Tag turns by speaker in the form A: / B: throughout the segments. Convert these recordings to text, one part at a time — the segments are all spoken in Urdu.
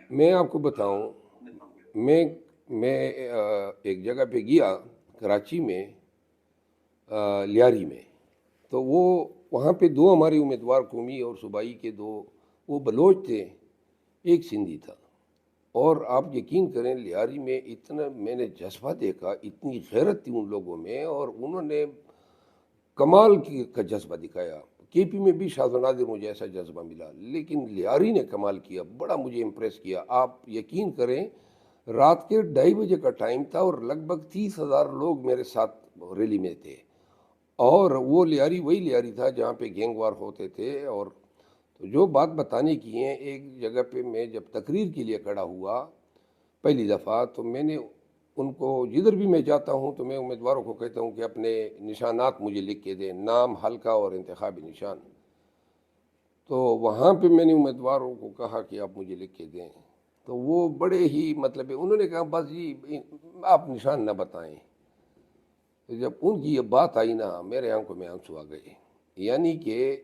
A: میں آپ کو بتاؤں، میں میں ایک جگہ پہ گیا کراچی میں، لیاری میں، تو وہاں پہ دو ہمارے امیدوار قومی اور صوبائی کے دو، وہ بلوچ تھے، ایک سندھی تھا۔ اور آپ یقین کریں لیاری میں اتنا میں نے جذبہ دیکھا، اتنی غیرت تھی ان لوگوں میں، اور انہوں نے کمال کا جذبہ دکھایا۔ کے پی میں بھی شاذ و نادر مجھے ایسا جذبہ ملا، لیکن لیاری نے کمال کیا، بڑا مجھے امپریس کیا۔ آپ یقین کریں، رات کے 2:30 بجے کا ٹائم تھا اور لگ بھگ 30,000 لوگ میرے ساتھ ریلی میں تھے، اور وہ لیاری وہی لیاری تھا جہاں پہ گینگ وار ہوتے تھے۔ اور تو جو بات بتانے کی ہے، ایک جگہ پہ میں جب تقریر کے لیے کھڑا ہوا پہلی دفعہ، تو میں نے ان کو، جدھر بھی میں جاتا ہوں تو میں امیدواروں کو کہتا ہوں کہ اپنے نشانات مجھے لکھ کے دیں، نام، حلقہ اور انتخابی نشان۔ تو وہاں پہ میں نے امیدواروں کو کہا کہ آپ مجھے لکھ کے دیں، تو وہ بڑے ہی مطلب انہوں نے کہا بس جی آپ نشان نہ بتائیں۔ تو جب ان کی یہ بات آئی نا، میرے آنکھوں میں آنسو آ گئے۔ یعنی کہ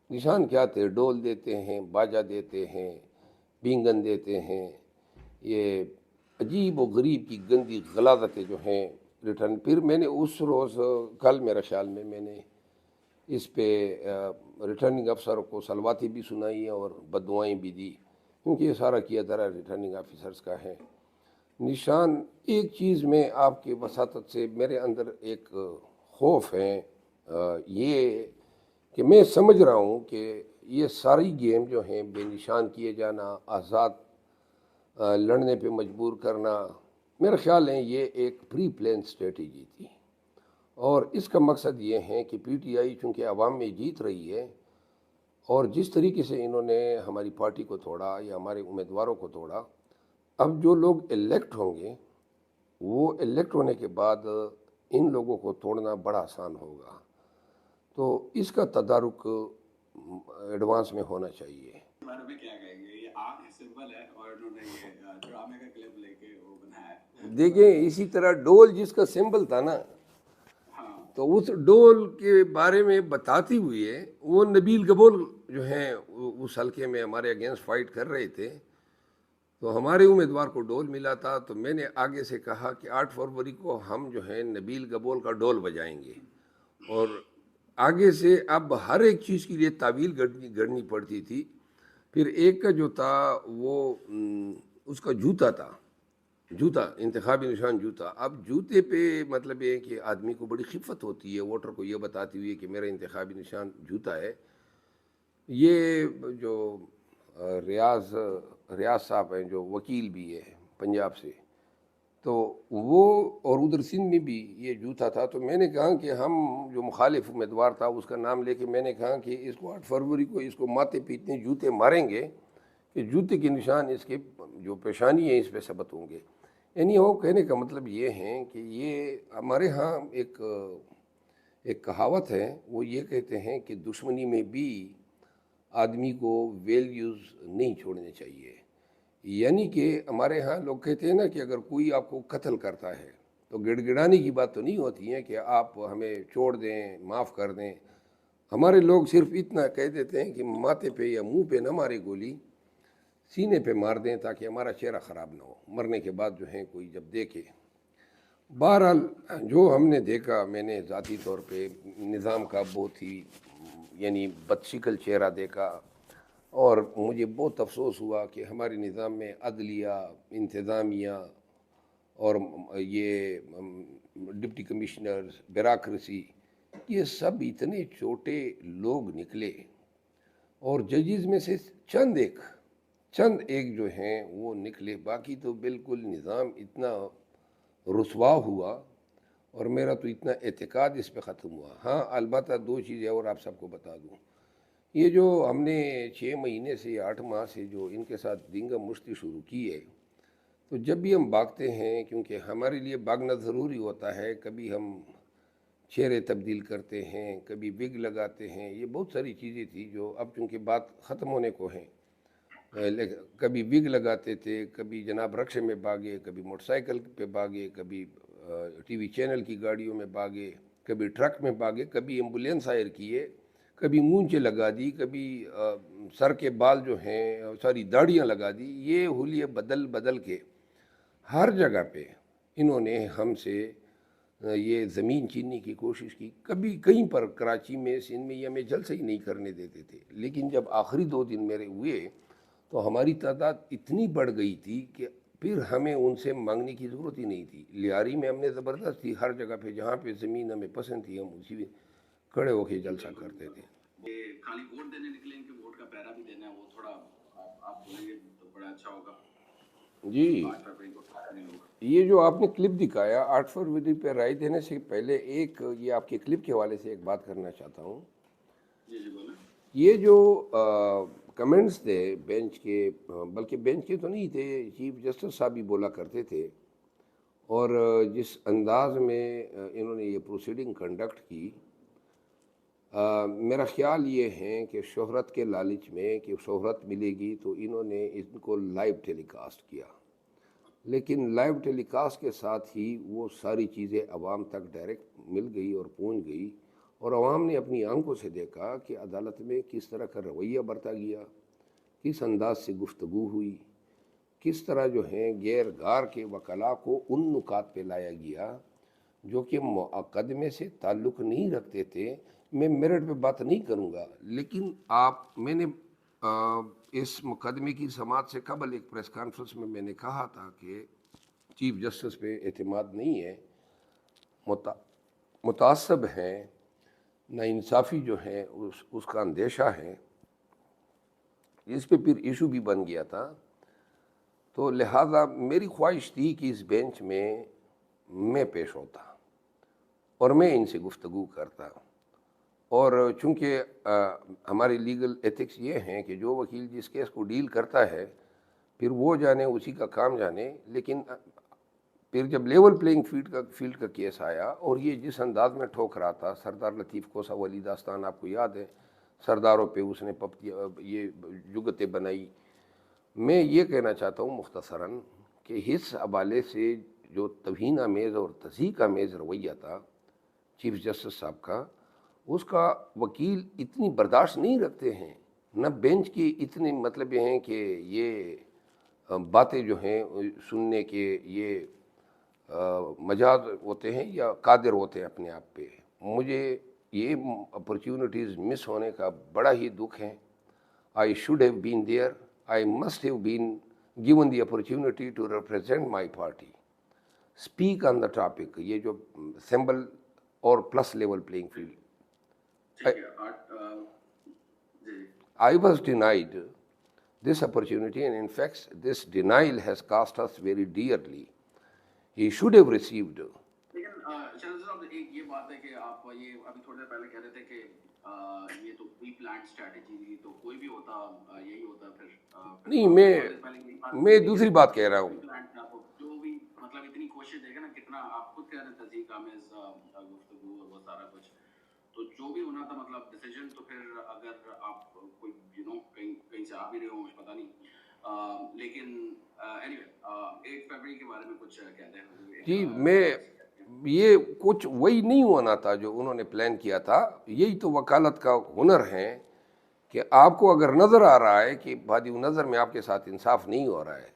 A: نشان کیا تھے؟ ڈول دیتے ہیں، باجا دیتے ہیں، بینگن دیتے ہیں، یہ عجیب و غریب کی گندی غلاظتیں جو ہیں ریٹرن۔ پھر میں نے اس روز، کل میرا خیال میں نے اس پہ ریٹرننگ افسر کو سلواتی بھی سنائی اور بددعائیں بھی دی، کیونکہ یہ سارا کیا دھرا ریٹرننگ آفیسرز کا ہے۔ نشان، ایک چیز میں آپ کی وساطت سے میرے اندر ایک خوف ہے، یہ کہ میں سمجھ رہا ہوں کہ یہ ساری گیم جو ہیں، بے نشان کیے جانا، آزاد لڑنے پہ مجبور کرنا، میرا خیال ہے یہ ایک پری پلان اسٹریٹجی تھی، اور اس کا مقصد یہ ہے کہ پی ٹی آئی چونکہ عوام میں جیت رہی ہے، اور جس طریقے سے انہوں نے ہماری پارٹی کو توڑا یا ہمارے امیدواروں کو توڑا، اب جو لوگ الیکٹ ہوں گے، وہ الیکٹ ہونے کے بعد ان لوگوں کو توڑنا بڑا آسان ہوگا۔ تو اس کا تدارک ایڈوانس میں ہونا چاہیے۔
B: بارے میں کیا کہیں گے؟ یہ آگ سمبل ہے اور انہوں نے یہ ڈرامے کا کلپ لے کے وہ بنایا ہے۔
A: دیکھیں، اسی طرح ڈول جس کا سمبل تھا نا، تو اس ڈول کے بارے میں بتاتی ہوئی ہے، وہ نبیل گبول جو ہیں اس حلقے میں ہمارے اگینسٹ فائٹ کر رہے تھے، تو ہمارے امیدوار کو ڈول ملا تھا، تو میں نے آگے سے کہا کہ 8 فروری کو ہم جو ہیں نبیل گبول کا ڈول بجائیں گے، اور آگے سے اب ہر ایک چیز کے لیے تعویل گڑنی پڑتی تھی۔ پھر ایک کا جو تھا وہ اس کا جوتا تھا، جوتا انتخابی نشان جوتا۔ اب جوتے پہ مطلب یہ ہے کہ آدمی کو بڑی خفت ہوتی ہے ووٹر کو یہ بتاتی ہوئی کہ میرا انتخابی نشان جوتا ہے۔ یہ جو ریاض صاحب ہیں، جو وکیل بھی ہے پنجاب سے، تو وہ، اور ادھر سندھ میں بھی یہ جوتا تھا، تو میں نے کہا کہ ہم جو مخالف امیدوار تھا اس کا نام لے کے میں نے کہا کہ اس کو 8 فروری کو اس کو ماتے پہ اتنے جوتے ماریں گے کہ جوتے کے نشان اس کے جو پیشانی ہے اس پہ ثبت ہوں گے۔ یعنی وہ کہنے کا مطلب یہ ہے کہ یہ ہمارے ہاں ایک کہاوت ہے، وہ یہ کہتے ہیں کہ دشمنی میں بھی آدمی کو ویلیوز نہیں چھوڑنے چاہیے۔ یعنی کہ ہمارے ہاں لوگ کہتے ہیں نا کہ اگر کوئی آپ کو قتل کرتا ہے تو گڑ گڑانے کی بات تو نہیں ہوتی ہے کہ آپ ہمیں چھوڑ دیں، معاف کر دیں۔ ہمارے لوگ صرف اتنا کہہ دیتے ہیں کہ ماتھے پہ یا منہ پہ نہ مارے گولی، سینے پہ مار دیں تاکہ ہمارا چہرہ خراب نہ ہو، مرنے کے بعد جو ہے کوئی جب دیکھے۔ بہرحال جو ہم نے دیکھا، میں نے ذاتی طور پہ نظام کا بہت ہی یعنی بدشکل چہرہ دیکھا، اور مجھے بہت افسوس ہوا کہ ہمارے نظام میں عدلیہ، انتظامیہ اور یہ ڈپٹی کمشنرز، بیوروکریسی، یہ سب اتنے چھوٹے لوگ نکلے، اور ججز میں سے چند ایک جو ہیں وہ نکلے، باقی تو بالکل نظام اتنا رسوا ہوا، اور میرا تو اتنا اعتقاد اس پہ ختم ہوا۔ ہاں البتہ دو چیزیں اور آپ سب کو بتا دوں، یہ جو ہم نے 6 مہینے سے یا 8 ماہ سے جو ان کے ساتھ دینگا مشتی شروع کی ہے، تو جب بھی ہم بھاگتے ہیں، کیونکہ ہمارے لیے بھاگنا ضروری ہوتا ہے، کبھی ہم چہرے تبدیل کرتے ہیں، کبھی وگ لگاتے ہیں، یہ بہت ساری چیزیں تھیں جو اب چونکہ بات ختم ہونے کو ہیں، کبھی وگ لگاتے تھے، کبھی جناب رکشے میں بھاگے، کبھی موٹر سائیکل پہ بھاگے، کبھی ٹی وی چینل کی گاڑیوں میں بھاگے، کبھی ٹرک میں بھاگے، کبھی ایمبولینس ہائر کیے، کبھی مونچھیں لگا دی، کبھی سر کے بال جو ہیں ساری داڑیاں لگا دی، یہ حلیے بدل بدل کے ہر جگہ پہ انہوں نے ہم سے یہ زمین چھیننے کی کوشش کی. کبھی کہیں پر کراچی میں، سندھ میں، یہ ہمیں جلسہ ہی نہیں کرنے دیتے تھے. لیکن جب آخری 2 دن میرے ہوئے تو ہماری تعداد اتنی بڑھ گئی تھی کہ پھر ہمیں ان سے مانگنے کی ضرورت ہی نہیں تھی. لیاری میں ہم نے زبردستی ہر جگہ پہ جہاں پہ زمین ہمیں پسند تھی ہم اسی میں کھڑے ہو کے جلسہ کرتے تھے.
B: یہ خالی ووٹ دینے نکلیں کہ ووٹ کا پیرا بھی دینا ہے، وہ تھوڑا آپ بولیں گے تو بڑا اچھا ہوگا.
A: جی
B: 8 فروری کو نہیں ہوگا.
A: یہ جو آپ نے کلپ دکھایا 8 فروری پہ رائے دینے سے پہلے، ایک یہ آپ کے کلپ کے حوالے سے ایک بات کرنا چاہتا ہوں.
B: جی جی بولیں.
A: یہ جو کمنٹس تھے بینچ کے، بلکہ بینچ کے تو نہیں تھے، چیف جسٹس صاحب بھی بولا کرتے تھے، اور جس انداز میں انہوں نے یہ پروسیڈنگ کنڈکٹ کی، میرا خیال یہ ہے کہ شہرت کے لالچ میں کہ شہرت ملے گی تو انہوں نے ان کو لائیو ٹیلی کاسٹ کیا. لیکن لائیو ٹیلی کاسٹ کے ساتھ ہی وہ ساری چیزیں عوام تک ڈائریکٹ مل گئی اور پہنچ گئی، اور عوام نے اپنی آنکھوں سے دیکھا کہ عدالت میں کس طرح کا رویہ برتا گیا، کس انداز سے گفتگو ہوئی، کس طرح جو ہیں غیر غار کے وکلاء کو ان نکات پہ لایا گیا جو کہ مقدمے سے تعلق نہیں رکھتے تھے. میں میرٹ پہ بات نہیں کروں گا، لیکن میں نے اس مقدمے کی سماعت سے قبل ایک پریس کانفرنس میں نے کہا تھا کہ چیف جسٹس پہ اعتماد نہیں ہے، متعصب ہیں، ناانصافی جو ہے اس کا اندیشہ ہے. اس پہ پھر ایشو بھی بن گیا تھا. تو لہٰذا میری خواہش تھی کہ اس بینچ میں پیش ہوتا اور میں ان سے گفتگو کرتا. اور چونکہ ہمارے لیگل ایتھکس یہ ہیں کہ جو وکیل جس کیس کو ڈیل کرتا ہے پھر وہ جانے، اسی کا کام جانے. لیکن پھر جب لیول پلینگ فیلڈ کا کیس آیا اور یہ جس انداز میں ٹھوک رہا تھا، سردار لطیف کوسا والی داستان آپ کو یاد ہے، سرداروں پہ اس نے یہ جگتیں بنائی. میں یہ کہنا چاہتا ہوں مختصراً کہ اس حوالے سے جو توہین آمیز اور تضحیک آمیز رویہ تھا چیف جسٹس صاحب کا، اس کا وکیل اتنی برداشت نہیں رکھتے ہیں، نہ بینچ کی اتنے مطلب یہ ہیں کہ یہ باتیں جو ہیں سننے کے یہ مجاز ہوتے ہیں یا قادر ہوتے ہیں اپنے آپ پہ. مجھے یہ اپرچونٹیز مس ہونے کا بڑا ہی دکھ ہے. I should have been there. I must have been given the opportunity to represent my party. Speak on the topic. یہ جو سمبل اور plus level playing field. I was denied this opportunity, and in fact this denial has cost us very dearly. He should have received.
B: لیکن چندر صاحب ایک یہ بات ہے کہ آپ یہ ابھی تھوڑی دیر پہلے کہہ رہے تھے کہ یہ تو پری پلانڈ اسٹریٹجی تھی، تو کوئی بھی ہوتا یہی ہوتا. پھر
A: نہیں، میں دوسری بات کہہ رہا ہوں.
B: جو بھی مطلب اتنی کوشش دیکھیں نا، کتنا آپ خود کہہ رہے ہیں تضحیک آمیز گفتگو اور وہ سارا کچھ، تو جو بھی ہونا تھا مطلب ڈیسیجن، تو پھر اگر آپ کوئی کہیں سے آ بھی رہے ہوں مجھے پتہ نہیں. لیکن اینی وے 8 فروری کے بارے میں کچھ کہتے ہیں.
A: جی، یہ کچھ وہی نہیں ہونا تھا جو انہوں نے پلان کیا تھا. یہی تو وکالت کا ہنر ہے کہ آپ کو اگر نظر آ رہا ہے کہ بادی نظر میں آپ کے ساتھ انصاف نہیں ہو رہا ہے،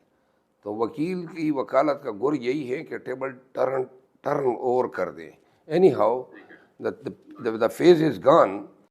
A: تو وکیل کی وکالت کا گر یہی ہے کہ ٹیبل ٹرن اوور کر دیں. Any how the phase is gone.